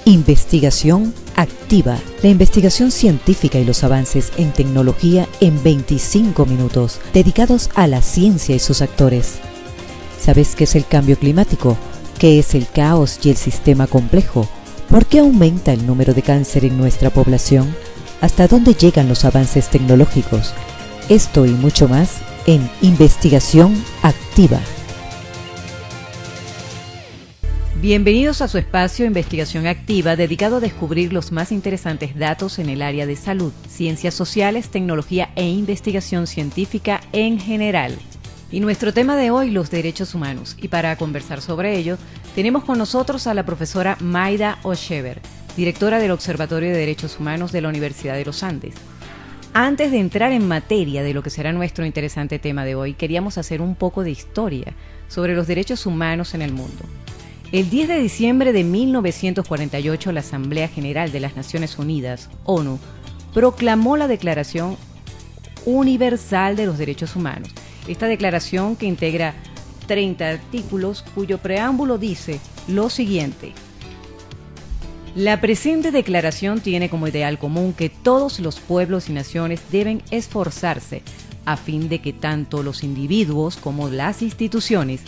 Investigación activa. La investigación científica y los avances en tecnología en 25 minutos, dedicados a la ciencia y sus actores. ¿Sabes qué es el cambio climático? ¿Qué es el caos y el sistema complejo? ¿Por qué aumenta el número de cáncer en nuestra población? ¿Hasta dónde llegan los avances tecnológicos? Esto y mucho más en Investigación Activa. Bienvenidos a su espacio Investigación Activa, dedicado a descubrir los más interesantes datos en el área de salud, ciencias sociales, tecnología e investigación científica en general. Y nuestro tema de hoy, los derechos humanos. Y para conversar sobre ello, tenemos con nosotros a la profesora Mayda Ochever, directora del Observatorio de Derechos Humanos de la Universidad de los Andes. Antes de entrar en materia de lo que será nuestro interesante tema de hoy, queríamos hacer un poco de historia sobre los derechos humanos en el mundo. El 10 de diciembre de 1948, la Asamblea General de las Naciones Unidas, ONU, proclamó la Declaración Universal de los Derechos Humanos. Esta declaración, que integra 30 artículos, cuyo preámbulo dice lo siguiente: la presente declaración tiene como ideal común que todos los pueblos y naciones deben esforzarse a fin de que tanto los individuos como las instituciones,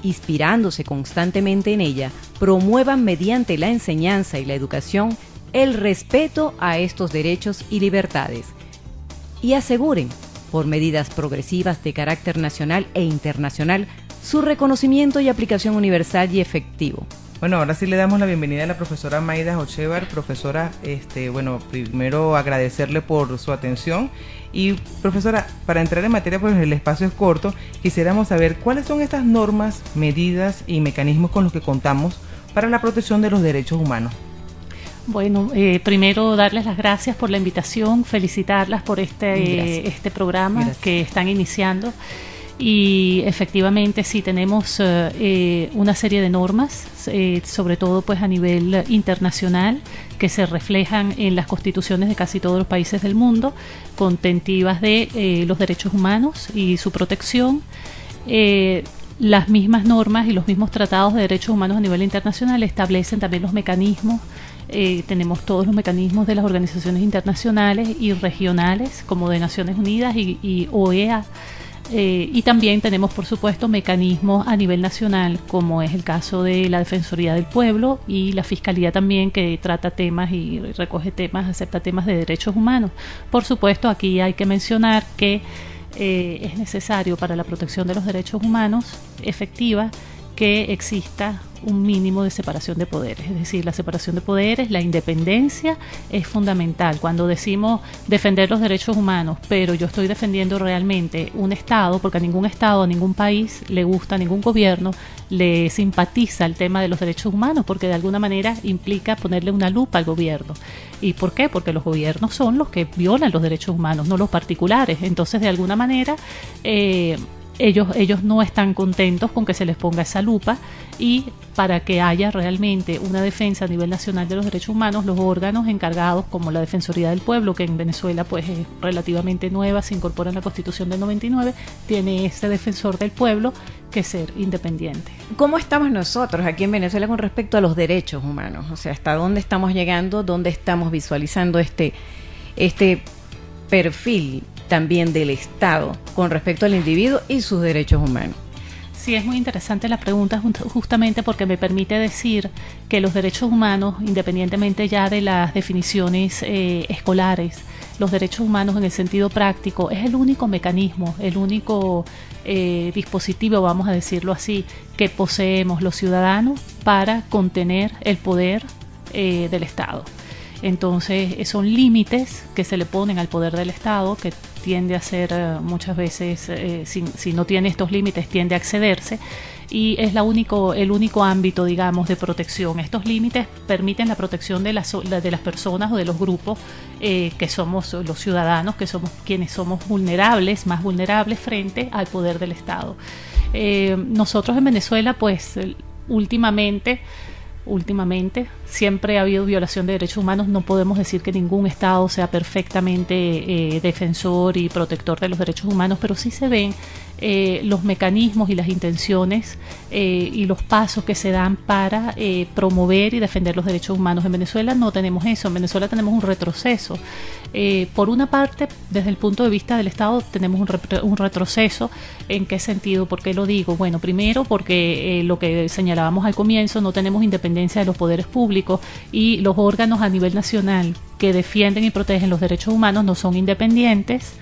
inspirándose constantemente en ella, promuevan mediante la enseñanza y la educación el respeto a estos derechos y libertades, y aseguren, por medidas progresivas de carácter nacional e internacional, su reconocimiento y aplicación universal y efectivo. Bueno, ahora sí le damos la bienvenida a la profesora Mayda Ochever. Profesora, primero agradecerle por su atención. Y profesora, para entrar en materia, pues el espacio es corto, quisiéramos saber cuáles son estas normas, medidas y mecanismos con los que contamos para la protección de los derechos humanos. Bueno, primero darles las gracias por la invitación, felicitarlas por este programa. Gracias. Que están iniciando. Y efectivamente sí tenemos una serie de normas, sobre todo pues a nivel internacional, que se reflejan en las constituciones de casi todos los países del mundo, contentivas de los derechos humanos y su protección. Las mismas normas y los mismos tratados de derechos humanos a nivel internacional establecen también los mecanismos. Tenemos todos los mecanismos de las organizaciones internacionales y regionales, como de Naciones Unidas y OEA. Y también tenemos, por supuesto, mecanismos a nivel nacional, como es el caso de la Defensoría del Pueblo y la Fiscalía también, que trata temas y recoge temas, acepta temas de derechos humanos. Por supuesto, aquí hay que mencionar que es necesario para la protección de los derechos humanos efectiva que exista un mínimo de separación de poderes, es decir, la separación de poderes, la independencia es fundamental. Cuando decimos defender los derechos humanos, pero yo estoy defendiendo realmente un Estado, porque a ningún Estado, a ningún país le gusta, a ningún gobierno le simpatiza el tema de los derechos humanos, porque de alguna manera implica ponerle una lupa al gobierno. ¿Y por qué? Porque los gobiernos son los que violan los derechos humanos, no los particulares. Entonces, de alguna manera, ellos no están contentos con que se les ponga esa lupa, y para que haya realmente una defensa a nivel nacional de los derechos humanos, los órganos encargados, como la Defensoría del Pueblo, que en Venezuela pues es relativamente nueva, se incorpora en la Constitución del 99, tiene ese defensor del pueblo que ser independiente. ¿Cómo estamos nosotros aquí en Venezuela con respecto a los derechos humanos? O sea, ¿hasta dónde estamos llegando? ¿Dónde estamos visualizando este perfil también del Estado con respecto al individuo y sus derechos humanos? Sí, es muy interesante la pregunta, justamente porque me permite decir que los derechos humanos, independientemente ya de las definiciones escolares, los derechos humanos en el sentido práctico es el único mecanismo, el único dispositivo, vamos a decirlo así, que poseemos los ciudadanos para contener el poder del Estado. Entonces son límites que se le ponen al poder del Estado, que tiende a ser muchas veces, si no tiene estos límites, tiende a excederse, y es el único ámbito, digamos, de protección. Estos límites permiten la protección de las personas o de los grupos que somos los ciudadanos, que somos quienes somos más vulnerables frente al poder del Estado. Nosotros en Venezuela, pues últimamente últimamente. Siempre ha habido violación de derechos humanos. No podemos decir que ningún Estado sea perfectamente defensor y protector de los derechos humanos, pero sí se ven los mecanismos y las intenciones y los pasos que se dan para promover y defender los derechos humanos. En Venezuela no tenemos eso. En Venezuela tenemos un retroceso. Por una parte, desde el punto de vista del Estado, tenemos un retroceso. ¿En qué sentido? ¿Por qué lo digo? Bueno, primero porque lo que señalábamos al comienzo, no tenemos independencia de los poderes públicos y los órganos a nivel nacional que defienden y protegen los derechos humanos no son independientes.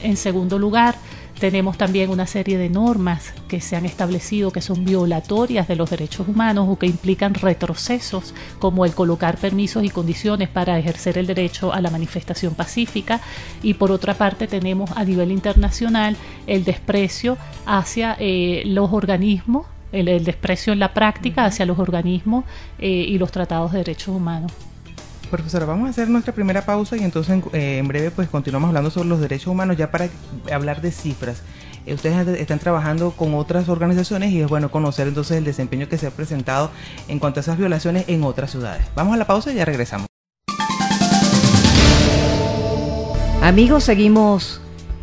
En segundo lugar, tenemos también una serie de normas que se han establecido que son violatorias de los derechos humanos o que implican retrocesos, como el colocar permisos y condiciones para ejercer el derecho a la manifestación pacífica. Y por otra parte tenemos a nivel internacional el desprecio hacia los organismos, el desprecio en la práctica hacia los organismos y los tratados de derechos humanos. Profesora, vamos a hacer nuestra primera pausa y entonces en breve pues continuamos hablando sobre los derechos humanos, ya para hablar de cifras. Ustedes están trabajando con otras organizaciones y es bueno conocer entonces el desempeño que se ha presentado en cuanto a esas violaciones en otras ciudades. Vamos a la pausa y ya regresamos. Amigos, seguimos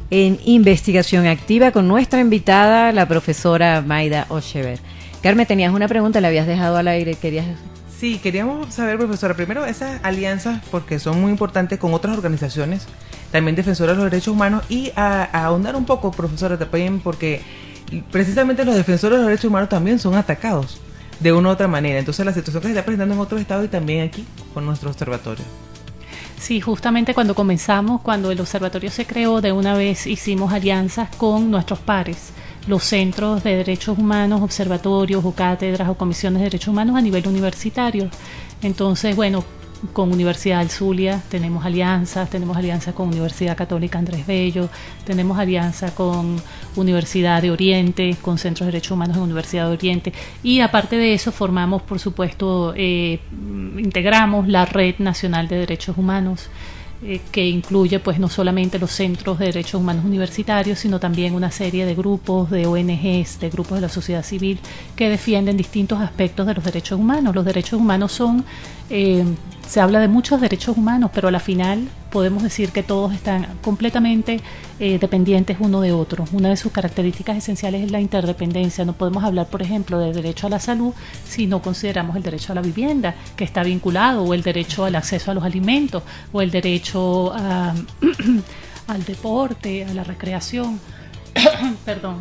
en Investigación Activa con nuestra invitada, la profesora Mayda Ochever. Carmen, tenías una pregunta, la habías dejado al aire, querías... Sí, queríamos saber, profesora, primero esas alianzas, porque son muy importantes con otras organizaciones, también defensoras de los derechos humanos, y a ahondar un poco, profesora, también porque precisamente los defensores de los derechos humanos también son atacados de una u otra manera. Entonces la situación que se está presentando en otros estados y también aquí con nuestro observatorio. Sí, justamente cuando comenzamos, cuando el observatorio se creó, de una vez hicimos alianzas con nuestros pares, los centros de derechos humanos, observatorios o cátedras o comisiones de derechos humanos a nivel universitario. Entonces, bueno, con Universidad del Zulia tenemos alianzas con Universidad Católica Andrés Bello, tenemos alianza con Universidad de Oriente, con Centros de Derechos Humanos en Universidad de Oriente, y aparte de eso formamos, por supuesto, integramos la Red Nacional de Derechos Humanos, que incluye pues no solamente los centros de derechos humanos universitarios, sino también una serie de grupos, de ONGs, de grupos de la sociedad civil que defienden distintos aspectos de los derechos humanos. Los derechos humanos son, se habla de muchos derechos humanos, pero a la final podemos decir que todos están completamente dependientes uno de otro. Una de sus características esenciales es la interdependencia. No podemos hablar, por ejemplo, del derecho a la salud si no consideramos el derecho a la vivienda, que está vinculado, o el derecho al acceso a los alimentos, o el derecho al deporte, a la recreación. Perdón.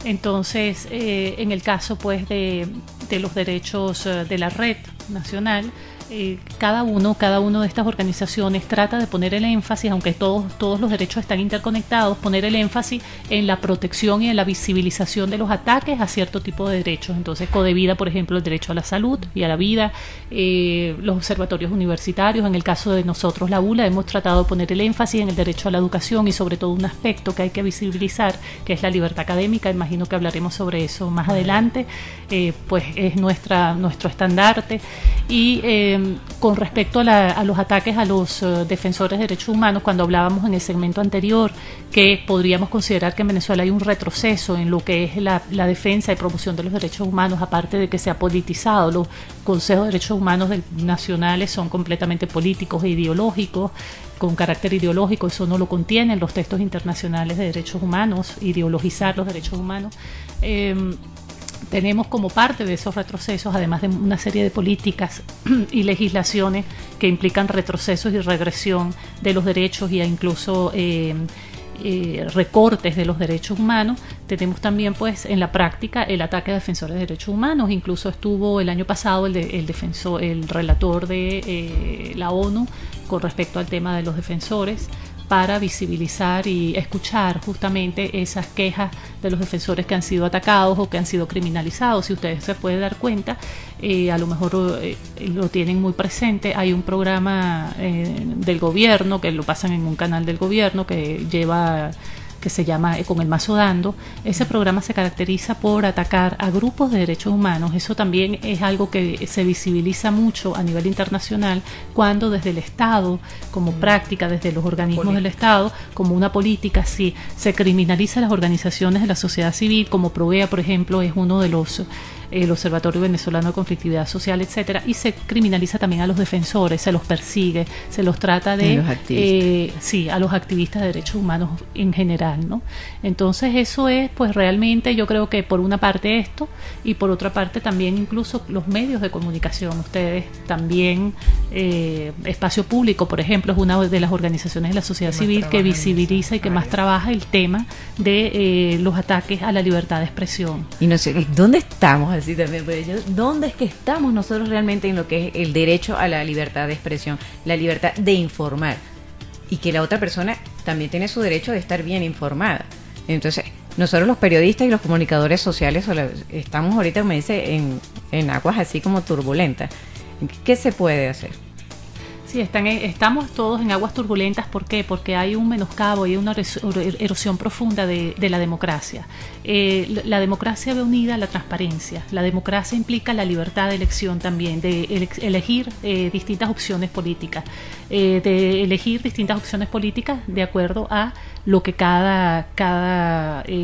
Entonces, en el caso pues de los derechos de la red nacional, cada uno de estas organizaciones trata de poner el énfasis, aunque todos los derechos están interconectados, poner el énfasis en la protección y en la visibilización de los ataques a cierto tipo de derechos. Entonces, Codevida, por ejemplo, el derecho a la salud y a la vida, los observatorios universitarios, en el caso de nosotros, la ULA, hemos tratado de poner el énfasis en el derecho a la educación y sobre todo un aspecto que hay que visibilizar, que es la libertad académica. Imagino que hablaremos sobre eso más adelante, pues es nuestro estandarte. Y con respecto a los ataques a los defensores de derechos humanos, cuando hablábamos en el segmento anterior que podríamos considerar que en Venezuela hay un retroceso en lo que es la defensa y promoción de los derechos humanos, aparte de que se ha politizado. Los consejos de derechos humanos nacionales son completamente políticos e ideológicos, con carácter ideológico. Eso no lo contienen los textos internacionales de derechos humanos, ideologizar los derechos humanos. Tenemos como parte de esos retrocesos, además de una serie de políticas y legislaciones que implican retrocesos y regresión de los derechos e incluso recortes de los derechos humanos, tenemos también pues en la práctica el ataque a defensores de derechos humanos. Incluso estuvo el año pasado el relator de la ONU con respecto al tema de los defensores, para visibilizar y escuchar justamente esas quejas de los defensores que han sido atacados o que han sido criminalizados. Si ustedes se pueden dar cuenta, a lo mejor lo tienen muy presente, hay un programa del gobierno, que lo pasan en un canal del gobierno que se llama Con el Mazo Dando. Ese programa se caracteriza por atacar a grupos de derechos humanos. Eso también es algo que se visibiliza mucho a nivel internacional, cuando desde el Estado, como práctica, desde los organismos del Estado, como una política, sí, se criminaliza a las organizaciones de la sociedad civil, como Provea, por ejemplo, es uno de los el Observatorio Venezolano de Conflictividad Social, etcétera, y se criminaliza también a los defensores, se los persigue, se los trata de a los activistas de derechos humanos en general, ¿no? Entonces eso es, pues realmente yo creo que por una parte esto, y por otra parte también incluso los medios de comunicación. Ustedes también, Espacio Público, por ejemplo, es una de las organizaciones de la sociedad civil que visibiliza y que más trabaja el tema de los ataques a la libertad de expresión. Y no sé, ¿dónde estamos? Así también, ¿dónde es que estamos nosotros realmente en lo que es el derecho a la libertad de expresión, la libertad de informar? Y que la otra persona también tiene su derecho de estar bien informada. Entonces, nosotros los periodistas y los comunicadores sociales estamos ahorita, como dice, en aguas así como turbulentas. ¿Qué se puede hacer? Sí, estamos todos en aguas turbulentas. ¿Por qué? Porque hay un menoscabo y una erosión profunda de la democracia. La democracia ve unida a la transparencia. La democracia implica la libertad de elección también, de elegir distintas opciones políticas, de acuerdo a lo que cada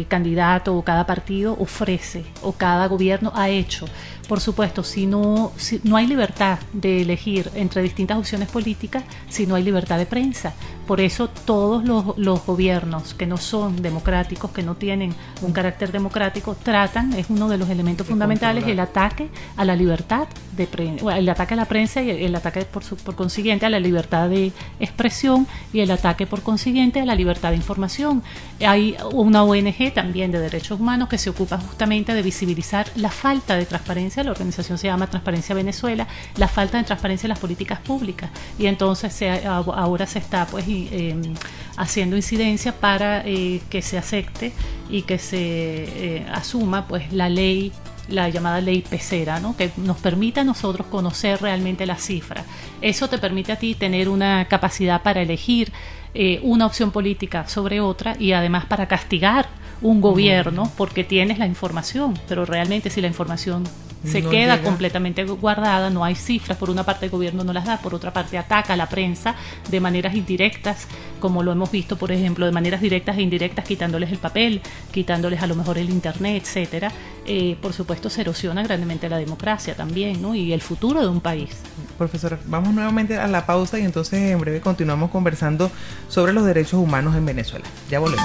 candidato o cada partido ofrece o cada gobierno ha hecho. Por supuesto, si no hay libertad de elegir entre distintas opciones políticas, si no hay libertad de prensa. Por eso todos los gobiernos que no son democráticos, que no tienen un carácter democrático, es uno de los elementos fundamentales, el ataque a la libertad de prensa, el ataque a la prensa y el ataque por consiguiente a la libertad de expresión y el ataque por consiguiente a la libertad de información. Hay una ONG también de derechos humanos que se ocupa justamente de visibilizar la falta de transparencia. La organización se llama Transparencia Venezuela, la falta de transparencia en las políticas públicas, y entonces ahora se está pues haciendo incidencia para que se acepte y que se asuma pues la ley, la llamada ley pecera, ¿no? Que nos permite a nosotros conocer realmente las cifras. Eso te permite a ti tener una capacidad para elegir una opción política sobre otra, y además para castigar un gobierno porque tienes la información, pero realmente si la información se queda completamente guardada, no hay cifras. Por una parte el gobierno no las da, por otra parte ataca a la prensa de maneras indirectas, como lo hemos visto, por ejemplo, de maneras directas e indirectas, quitándoles el papel, quitándoles a lo mejor el internet, etcétera. Por supuesto se erosiona grandemente la democracia también, ¿no? Y el futuro de un país. Profesora, vamos nuevamente a la pausa y entonces en breve continuamos conversando sobre los derechos humanos en Venezuela. Ya volvemos.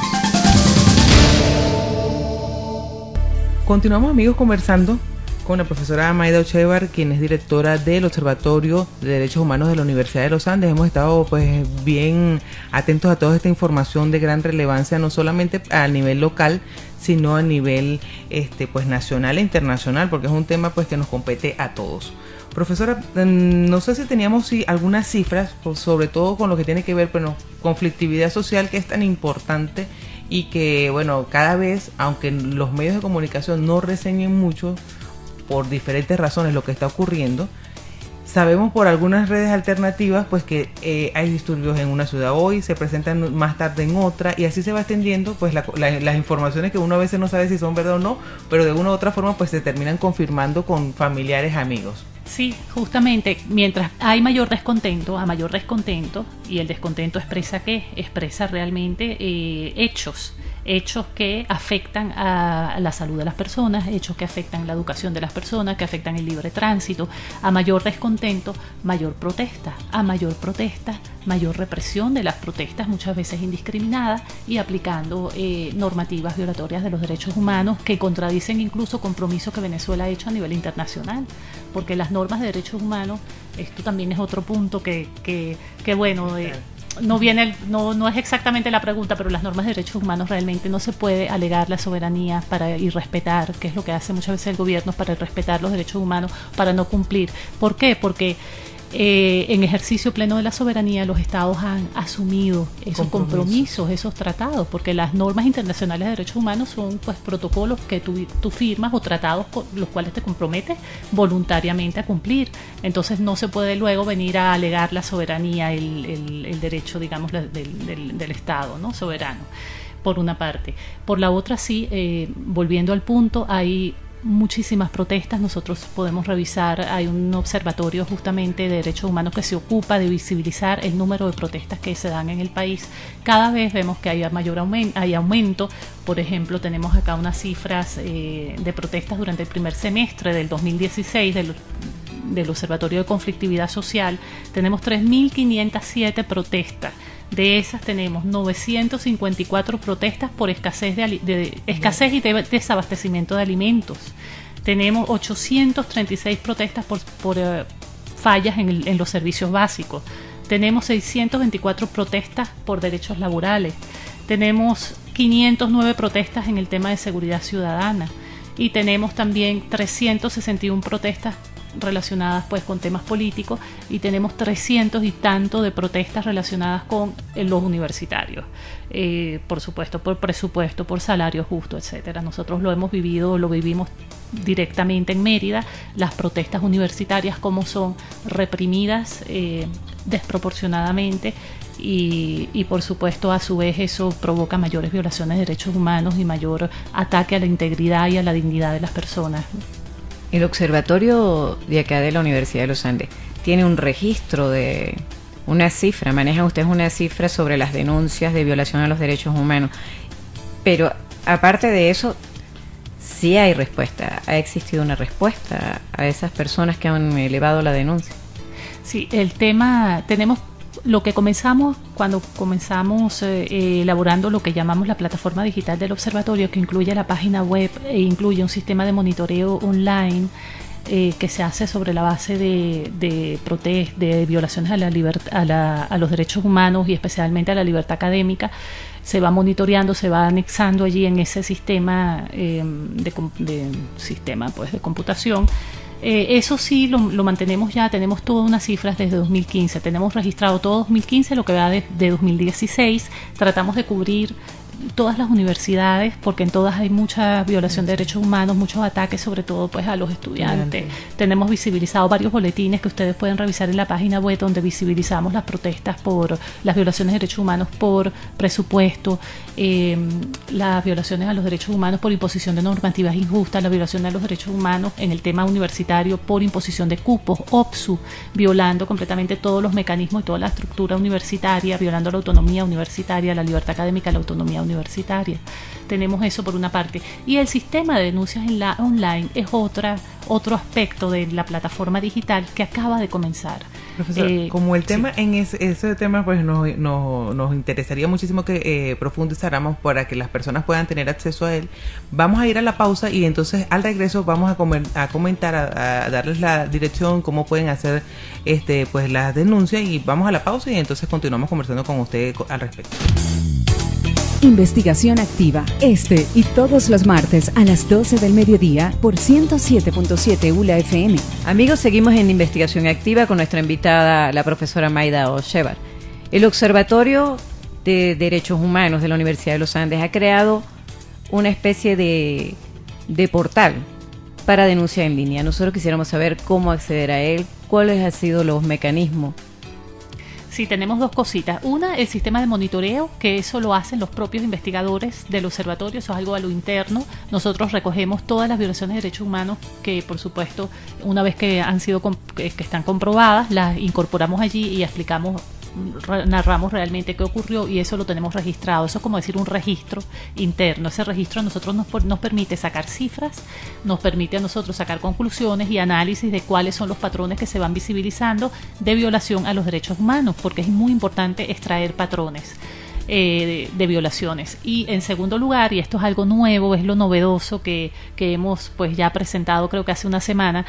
Continuamos, amigos, conversando con la profesora Mayda Ochevar, quien es directora del Observatorio de Derechos Humanos de la Universidad de los Andes. Hemos estado pues bien atentos a toda esta información de gran relevancia, no solamente a nivel local, sino a nivel pues nacional e internacional, porque es un tema pues que nos compete a todos. Profesora, no sé si teníamos algunas cifras, sobre todo con lo que tiene que ver con conflictividad social, que es tan importante y que, bueno, cada vez, aunque los medios de comunicación no reseñen mucho, por diferentes razones lo que está ocurriendo, sabemos por algunas redes alternativas pues que hay disturbios en una ciudad hoy, se presentan más tarde en otra, y así se va extendiendo pues las informaciones que uno a veces no sabe si son verdad o no, pero de una u otra forma pues se terminan confirmando con familiares, amigos. Sí, justamente, mientras hay mayor descontento, y el descontento expresa realmente hechos que afectan a la salud de las personas, hechos que afectan la educación de las personas, que afectan el libre tránsito. A mayor descontento, mayor protesta. A mayor protesta, mayor represión de las protestas, muchas veces indiscriminadas, y aplicando normativas violatorias de los derechos humanos que contradicen incluso compromisos que Venezuela ha hecho a nivel internacional, porque las normas de derechos humanos, esto también es otro punto que bueno, no es exactamente la pregunta, pero las normas de derechos humanos realmente no se puede alegar la soberanía y respetar, que es lo que hace muchas veces el gobierno, para respetar los derechos humanos, para no cumplir. ¿Por qué? Porque en ejercicio pleno de la soberanía los estados han asumido esos compromisos, esos tratados, porque las normas internacionales de derechos humanos son pues protocolos que tú firmas o tratados con los cuales te comprometes voluntariamente a cumplir. Entonces no se puede luego venir a alegar la soberanía, el derecho, digamos, del estado, ¿no?, soberano, por una parte. Por la otra, sí, volviendo al punto, hay muchísimas protestas. Nosotros podemos revisar, hay un observatorio justamente de derechos humanos que se ocupa de visibilizar el número de protestas que se dan en el país. Cada vez vemos que hay hay aumento. Por ejemplo, tenemos acá unas cifras de protestas durante el primer semestre del 2016 del Observatorio de Conflictividad Social. Tenemos 3.507 protestas. De esas tenemos 954 protestas por escasez escasez y desabastecimiento de alimentos. Tenemos 836 protestas por fallas en los servicios básicos. Tenemos 624 protestas por derechos laborales. Tenemos 509 protestas en el tema de seguridad ciudadana. Y tenemos también 361 protestas relacionadas pues con temas políticos, y tenemos 300 y tanto de protestas relacionadas con los universitarios, por supuesto por presupuesto, por salario justo, etcétera. Nosotros lo vivimos directamente en Mérida, las protestas universitarias como son reprimidas desproporcionadamente, y por supuesto a su vez eso provoca mayores violaciones de derechos humanos y mayor ataque a la integridad y a la dignidad de las personas. El observatorio de acá de la Universidad de los Andes tiene un registro de una cifra, manejan ustedes una cifra sobre las denuncias de violación a los derechos humanos, pero aparte de eso, sí hay respuesta, ha existido una respuesta a esas personas que han elevado la denuncia. Sí, el tema, tenemos lo que comenzamos cuando comenzamos elaborando lo que llamamos la plataforma digital del observatorio, que incluye la página web e incluye un sistema de monitoreo online que se hace sobre la base de violaciones a la a los derechos humanos y especialmente a la libertad académica. Se va monitoreando, se va anexando allí en ese sistema de computación. Eso sí lo mantenemos ya, tenemos todas unas cifras desde 2015, tenemos registrado todo 2015, lo que va de 2016, tratamos de cubrir todas las universidades porque en todas hay mucha violación de derechos humanos, muchos ataques sobre todo pues a los estudiantes. Tenemos visibilizado varios boletines que ustedes pueden revisar en la página web donde visibilizamos las protestas por las violaciones de derechos humanos por presupuesto, las violaciones a los derechos humanos por imposición de normativas injustas, la violación a los derechos humanos en el tema universitario por imposición de cupos, OPSU, violando completamente todos los mecanismos y toda la estructura universitaria, violando la autonomía universitaria, la libertad académica, la autonomía universitaria. Tenemos eso por una parte, y el sistema de denuncias en la online es otro aspecto de la plataforma digital que acaba de comenzar. Profesor, como el tema, sí, en ese tema pues nos interesaría muchísimo que profundizáramos para que las personas puedan tener acceso a él. Vamos a ir a la pausa y entonces al regreso vamos a comentar, a darles la dirección, cómo pueden hacer pues las denuncias, y vamos a la pausa y entonces continuamos conversando con usted al respecto. Investigación Activa, este y todos los martes a las 12 del mediodía por 107.7 ULA FM. Amigos, seguimos en Investigación Activa con nuestra invitada, la profesora Mayda Ochevar. El Observatorio de Derechos Humanos de la Universidad de los Andes ha creado una especie de portal para denuncia en línea. Nosotros quisiéramos saber cómo acceder a él, cuáles han sido los mecanismos. Sí, tenemos dos cositas. Una, el sistema de monitoreo, que eso lo hacen los propios investigadores del observatorio, eso es algo a lo interno. Nosotros recogemos todas las violaciones de derechos humanos que, por supuesto, una vez que están comprobadas, las incorporamos allí y explicamos, narramos realmente qué ocurrió, y eso lo tenemos registrado. Eso es como decir un registro interno. Ese registro a nosotros nos permite sacar cifras, nos permite a nosotros sacar conclusiones y análisis de cuáles son los patrones que se van visibilizando de violación a los derechos humanos, porque es muy importante extraer patrones de violaciones. Y en segundo lugar, y esto es algo nuevo, es lo novedoso que hemos pues ya presentado creo que hace una semana,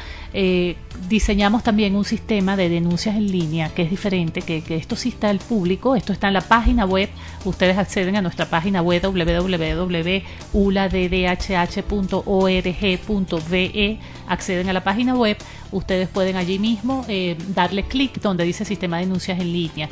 diseñamos también un sistema de denuncias en línea que es diferente, que esto sí está al público, esto está en la página web. Ustedes acceden a nuestra página web www.uladdh.org.be, acceden a la página web, ustedes pueden allí mismo darle clic donde dice sistema de denuncias en línea.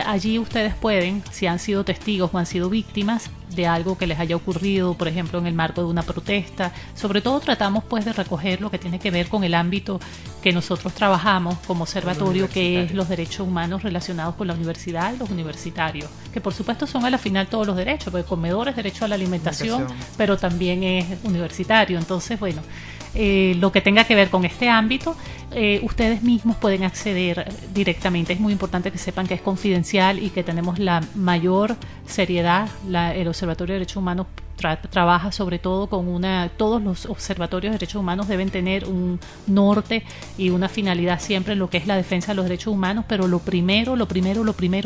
Allí ustedes pueden, si han sido testigos o han sido víctimas, de algo que les haya ocurrido, por ejemplo, en el marco de una protesta. Sobre todo tratamos pues de recoger lo que tiene que ver con el ámbito que nosotros trabajamos como observatorio, que es los derechos humanos relacionados con la universidad y los universitarios, que por supuesto son a la final todos los derechos, porque comedor es derecho a la alimentación, pero también es universitario. Entonces, bueno, lo que tenga que ver con este ámbito, ustedes mismos pueden acceder directamente. Es muy importante que sepan que es confidencial y que tenemos la mayor seriedad. El Observatorio de Derechos Humanos trabaja sobre todo con todos los observatorios de derechos humanos deben tener un norte y una finalidad siempre en lo que es la defensa de los derechos humanos, pero lo primero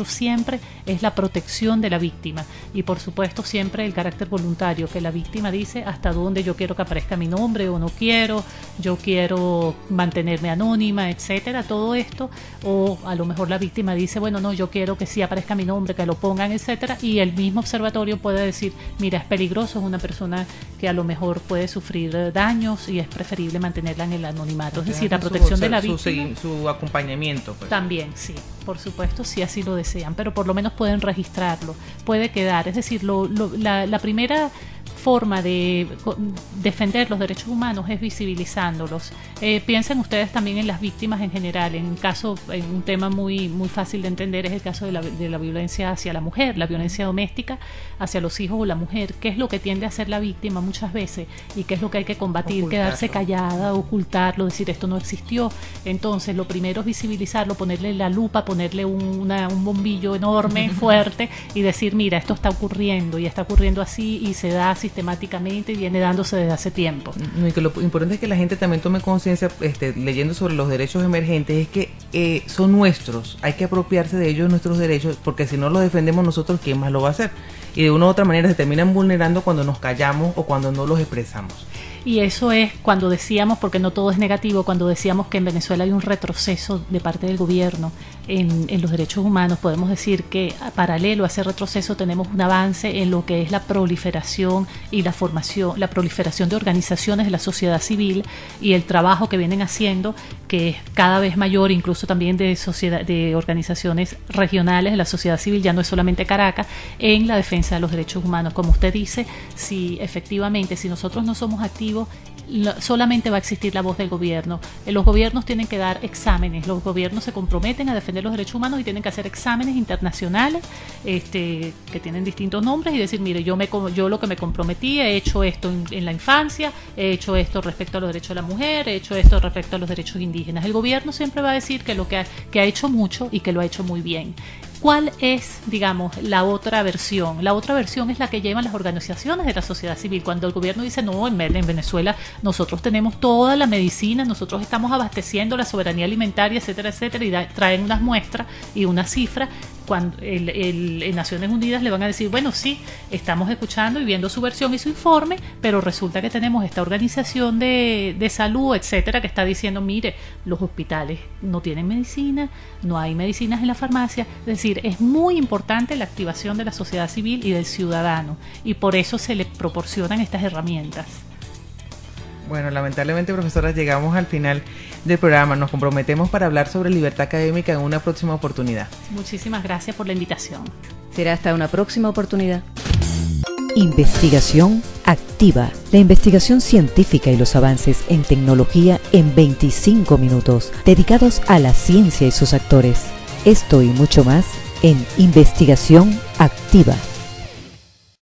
siempre es la protección de la víctima, y por supuesto siempre el carácter voluntario, que la víctima dice hasta dónde yo quiero que aparezca mi nombre o no quiero, yo quiero mantenerme anónima, etcétera, todo esto, o a lo mejor la víctima dice, bueno, no, yo quiero que sí aparezca mi nombre, que lo pongan, etcétera, y el mismo observatorio puede decir, mira, es peligroso, es una persona que a lo mejor puede sufrir daños y es preferible mantenerla en el anonimato. Es decir, la protección de la víctima. Su acompañamiento. Pues. También, sí, por supuesto, si así lo desean, pero por lo menos pueden registrarlo, puede quedar. Es decir, la primera forma de defender los derechos humanos es visibilizándolos. Piensen ustedes también en las víctimas en general. En un tema muy fácil de entender es el caso de la violencia hacia la mujer, la violencia doméstica hacia los hijos o la mujer. ¿Qué es lo que tiende a hacer la víctima muchas veces y qué es lo que hay que combatir? Quedarse callada, ocultarlo, decir esto no existió. Entonces lo primero es visibilizarlo, ponerle la lupa, ponerle un bombillo enorme, fuerte, y decir, mira, esto está ocurriendo y está ocurriendo así y se da sistemáticamente y viene dándose desde hace tiempo. Y que lo importante es que la gente también tome conciencia, leyendo sobre los derechos emergentes, es que son nuestros, hay que apropiarse de ellos, nuestros derechos, porque si no los defendemos nosotros, ¿quién más lo va a hacer? Y de una u otra manera se terminan vulnerando cuando nos callamos o cuando no los expresamos. Y eso es cuando decíamos, porque no todo es negativo, cuando decíamos que en Venezuela hay un retroceso de parte del gobierno en los derechos humanos, podemos decir que paralelo a ese retroceso tenemos un avance en lo que es la proliferación y la proliferación de organizaciones de la sociedad civil y el trabajo que vienen haciendo, que es cada vez mayor, incluso también de organizaciones regionales de la sociedad civil, ya no es solamente Caracas, en la defensa de los derechos humanos. Como usted dice, si nosotros no somos activos, solamente va a existir la voz del gobierno. Los gobiernos tienen que dar exámenes, los gobiernos se comprometen a defender los derechos humanos y tienen que hacer exámenes internacionales que tienen distintos nombres y decir, mire, yo lo que me comprometí, he hecho esto en la infancia, he hecho esto respecto a los derechos de la mujer, he hecho esto respecto a los derechos indígenas. El gobierno siempre va a decir que ha hecho mucho y que lo ha hecho muy bien. ¿Cuál es, digamos, la otra versión? La otra versión es la que llevan las organizaciones de la sociedad civil. Cuando el gobierno dice, no, en Venezuela nosotros tenemos toda la medicina, nosotros estamos abasteciendo la soberanía alimentaria, etcétera, etcétera, y traen unas muestras y una cifra, cuando en Naciones Unidas le van a decir, bueno, sí, estamos escuchando y viendo su versión y su informe, pero resulta que tenemos esta organización de salud, etcétera, que está diciendo, mire, los hospitales no tienen medicina, no hay medicinas en la farmacia. Es decir, es muy importante la activación de la sociedad civil y del ciudadano, y por eso se le proporcionan estas herramientas. Bueno, lamentablemente, profesora, llegamos al final del programa. Nos comprometemos para hablar sobre libertad académica en una próxima oportunidad. Muchísimas gracias por la invitación. Será hasta una próxima oportunidad. Investigación activa. La investigación científica y los avances en tecnología en 25 minutos, dedicados a la ciencia y sus actores. Esto y mucho más en Investigación Activa.